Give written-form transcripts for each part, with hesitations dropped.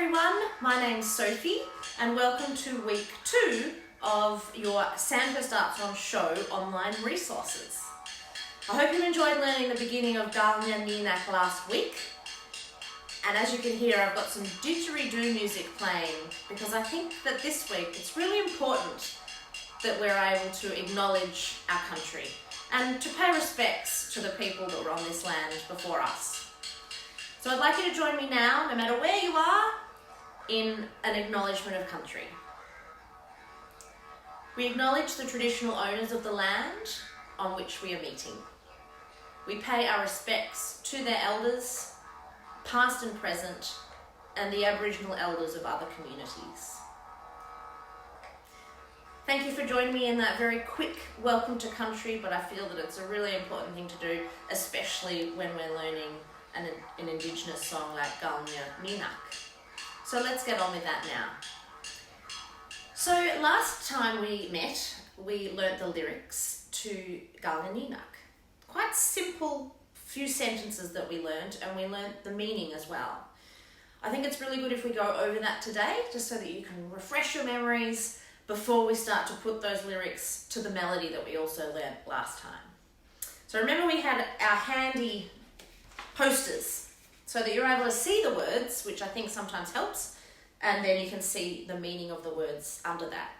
everyone, my name's Sophie and welcome to week 2 of your Sandhurst Arts on Show online resources. I hope you enjoyed learning the beginning of Galnya Nginak last week, and as you can hear I've got some didgeridoo music playing because I think that this week it's really important that we're able to acknowledge our country and to pay respects to the people that were on this land before us. So I'd like you to join me now, no matter where you are, in an acknowledgement of country. We acknowledge the traditional owners of the land on which we are meeting. We pay our respects to their elders, past and present, and the Aboriginal elders of other communities. Thank you for joining me in that very quick welcome to country, but I feel that it's a really important thing to do, especially when we're learning an Indigenous song like Galnya Nginak. So let's get on with that now. So last time we met, we learnt the lyrics to Galnya Nginak. Quite simple few sentences that we learnt, and we learnt the meaning as well. I think it's really good if we go over that today, just so that you can refresh your memories before we start to put those lyrics to the melody that we also learnt last time. So remember we had our handy posters so that you're able to see the words, which I think sometimes helps, and then you can see the meaning of the words under that.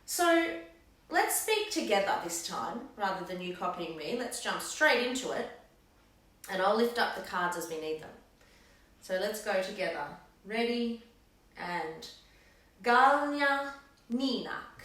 So let's speak together this time rather than you copying me. Let's jump straight into it, and I'll lift up the cards as we need them. So let's go together. Ready and Galnya Nginak.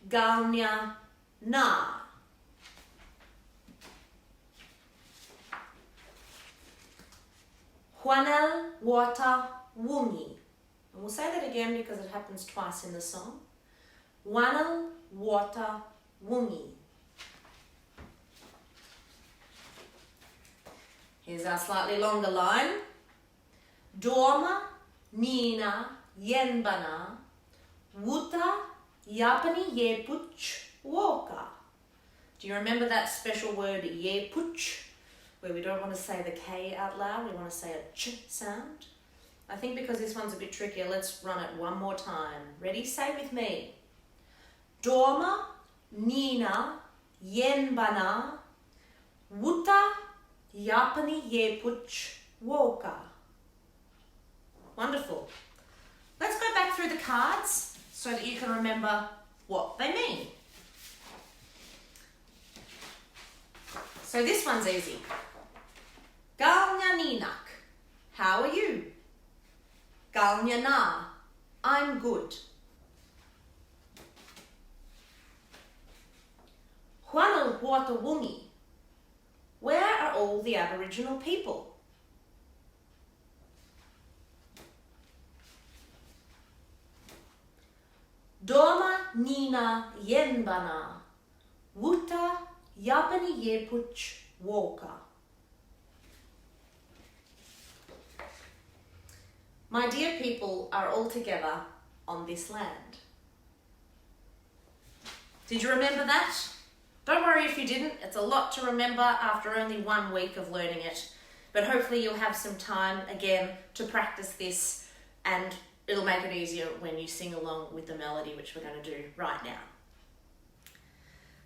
Galnya na. Huanel water wungi. And we'll say that again because it happens twice in the song. Huanel water wungi. Here's our slightly longer line. Dorma Nina yenbana wuta yapani yepuch woka. Do you remember that special word yepuch, where we don't want to say the K out loud, we want to say a ch sound? I think because this one's a bit trickier, let's run it one more time. Ready? Say with me. Dorma Nina yenbana wuta yapani yepuch woka. Wonderful. Let's go back through the cards so that you can remember what they mean. So this one's easy. Galnya Nginak, how are you? Galnya na, I'm good. Huanal Huata Wungi, where are all the Aboriginal people? Dorma Nina yenbana, wuta yapani yepuch woka. My dear people are all together on this land. Did you remember that? Don't worry if you didn't. It's a lot to remember after only 1 week of learning it. But hopefully you'll have some time again to practice this, and it'll make it easier when you sing along with the melody, which we're going to do right now.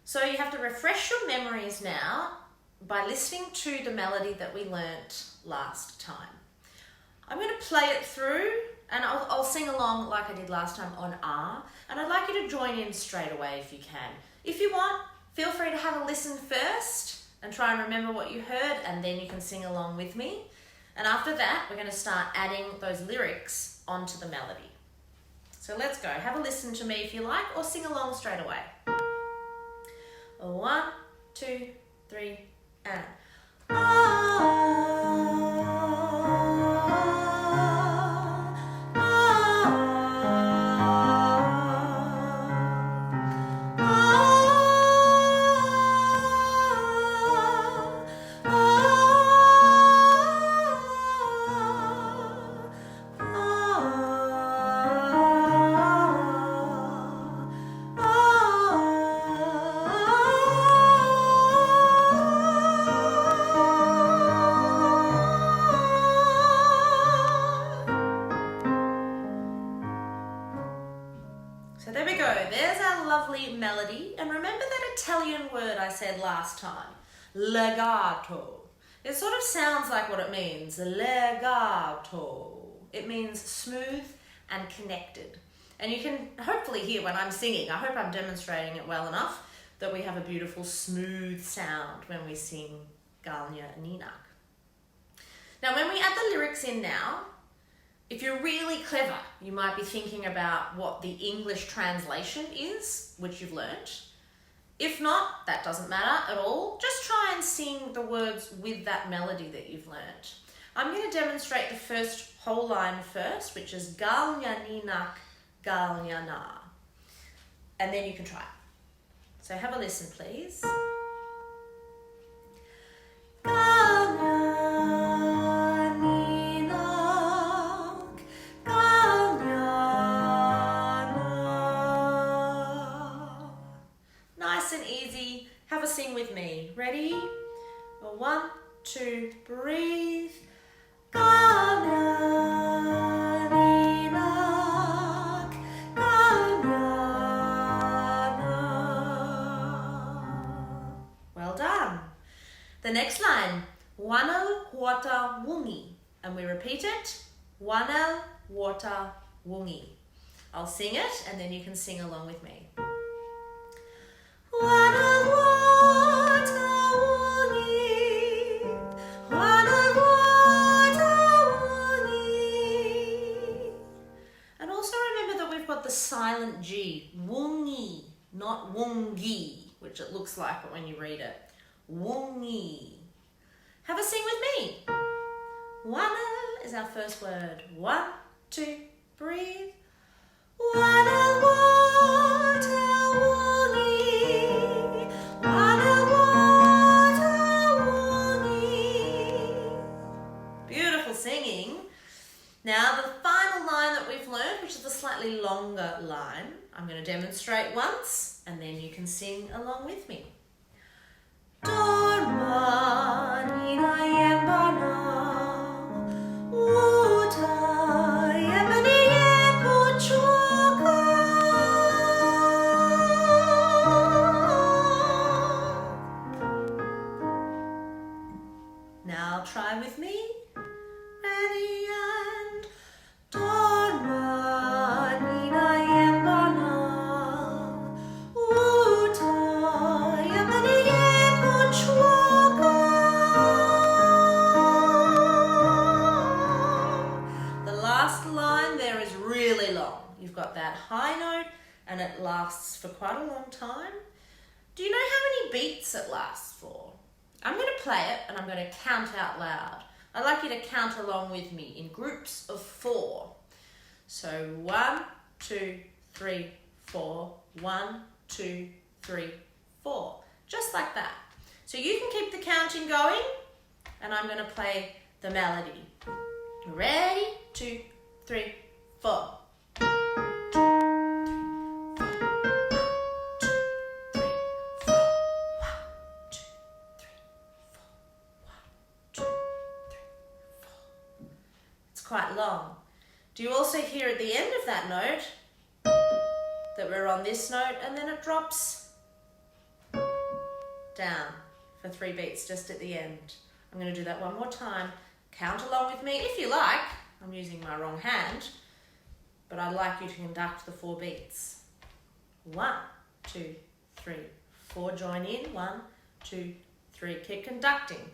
So you have to refresh your memories now by listening to the melody that we learnt last time. I'm going to play it through, and I'll sing along like I did last time on R, and I'd like you to join in straight away if you can. If you want, feel free to have a listen first and try and remember what you heard, and then you can sing along with me. And after that, we're going to start adding those lyrics onto the melody. So let's go. Have a listen to me if you like, or sing along straight away. 1, 2, 3, and So there we go, there's our lovely melody. And remember that Italian word I said last time, legato. It sort of sounds like what it means, legato. It means smooth and connected. And you can hopefully hear when I'm singing, I hope I'm demonstrating it well enough, that we have a beautiful smooth sound when we sing Galnya Nginak. Now when we add the lyrics in now, if you're really clever, you might be thinking about what the English translation is, which you've learnt. If not, that doesn't matter at all. Just try and sing the words with that melody that you've learnt. I'm going to demonstrate the first whole line first, which is Galnya Nginak, Galnya Na. And then you can try it. So have a listen, please. Galnya Nginak, Galnya Na. Nice and easy. Have a sing with me. Ready? 1, 2, breathe. Galnya Nginak, Galnya Na. Well done. The next line, Wanel water wungi. And we repeat it, Wanel water wungi. I'll sing it and then you can sing along with me. Wanel water wungi, Wanel water wungi. And also remember that we've got the silent G, wungi, not wungi, which it looks like when you read it. Wungi. Have a sing with me. Wanel is our first word. 1, 2, breathe. Wanel water wungi, Wanel water wungi. Beautiful singing. Now the final line that we've learned, which is the slightly longer line, I'm going to demonstrate once and then you can sing along with me. Dorma nina yembana, uta yembani yekuchuka. Now try with me. Ready and Dorma nina yembana, uta yembani yekuchuka. The last line there is really long. You've got that high note and it lasts for quite a long time. Do you know how many beats it lasts for? I'm going to play it and I'm going to count out loud. I'd like you to count along with me in groups of 4. So 1, 2, 3, 4. 1, 2, 3, 4. Just like that. So you can keep the counting going and I'm going to play the melody. Ready? 2, 3, 4. Quite long. Do you also hear at the end of that note that we're on this note and then it drops down for 3 beats just at the end? I'm going to do that one more time. Count along with me if you like. I'm using my wrong hand, but I'd like you to conduct the 4 beats. 1, 2, 3, 4. Join in. 1, 2, 3. Keep conducting.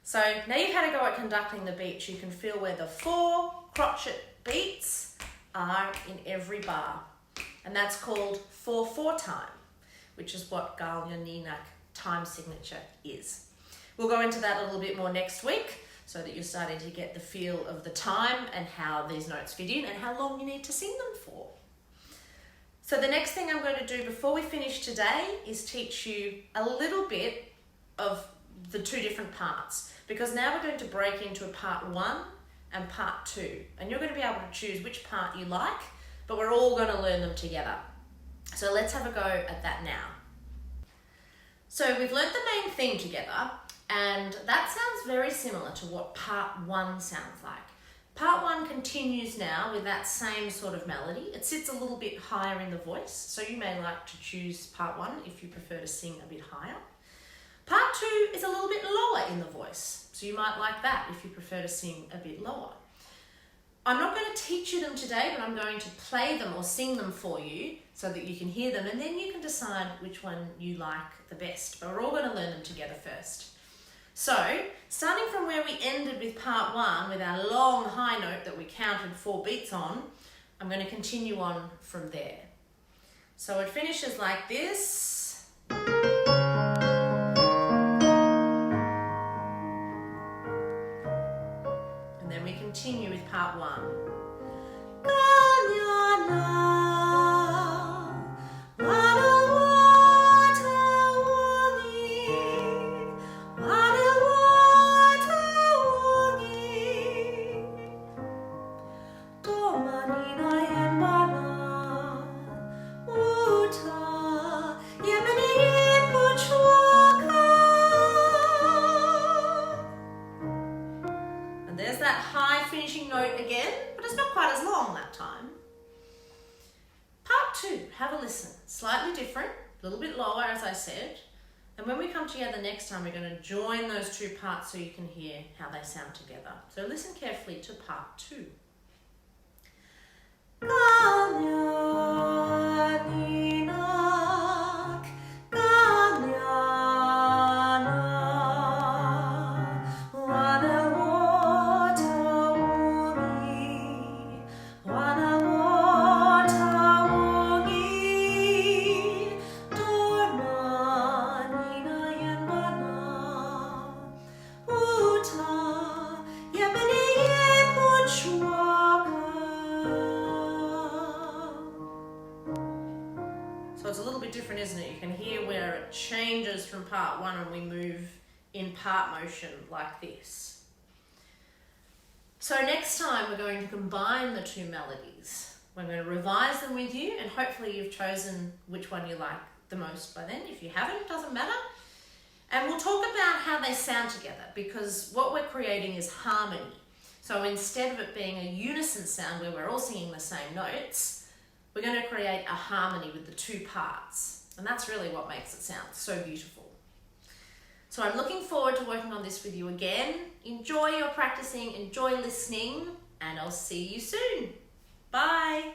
So now you've had a go at conducting the beats, you can feel where the 4 crotchet beats are in every bar. And that's called 4/4 time, which is what Galnya Nginak time signature is. We'll go into that a little bit more next week so that you're starting to get the feel of the time and how these notes fit in and how long you need to sing them for. So the next thing I'm going to do before we finish today is teach you a little bit of the 2 different parts, because now we're going to break into a part 1 and part 2, and you're going to be able to choose which part you like, but we're all going to learn them together. So let's have a go at that now. So we've learnt the main theme together, and that sounds very similar to what part 1 sounds like. Part 1 continues now with that same sort of melody. It sits a little bit higher in the voice, so you may like to choose part 1 if you prefer to sing a bit higher. Part 2 is a little bit lower in the voice, so you might like that if you prefer to sing a bit lower. I'm not going to teach you them today, but I'm going to play them or sing them for you so that you can hear them, and then you can decide which one you like the best. But we're all going to learn them together first. So, starting from where we ended with part 1, with our long high note that we counted 4 beats on, I'm going to continue on from there. So it finishes like this. And then we continue with part 1. Galnya finishing note again, but it's not quite as long that time. Part 2, have a listen. Slightly different, a little bit lower as I said. And when we come together next time, we're going to join those 2 parts so you can hear how they sound together. So listen carefully to part 2. Galnya Nginak, Galnya So it's a little bit different, isn't it? You can hear where it changes from part 1 and we move in part motion like this. So next time we're going to combine the 2 melodies. We're going to revise them with you, and hopefully you've chosen which one you like the most by then. If you haven't, it doesn't matter. And we'll talk about how they sound together, because what we're creating is harmony. So instead of it being a unison sound where we're all singing the same notes, we're going to create a harmony with the 2 parts. And that's really what makes it sound so beautiful. So I'm looking forward to working on this with you again. Enjoy your practicing, enjoy listening, and I'll see you soon. Bye.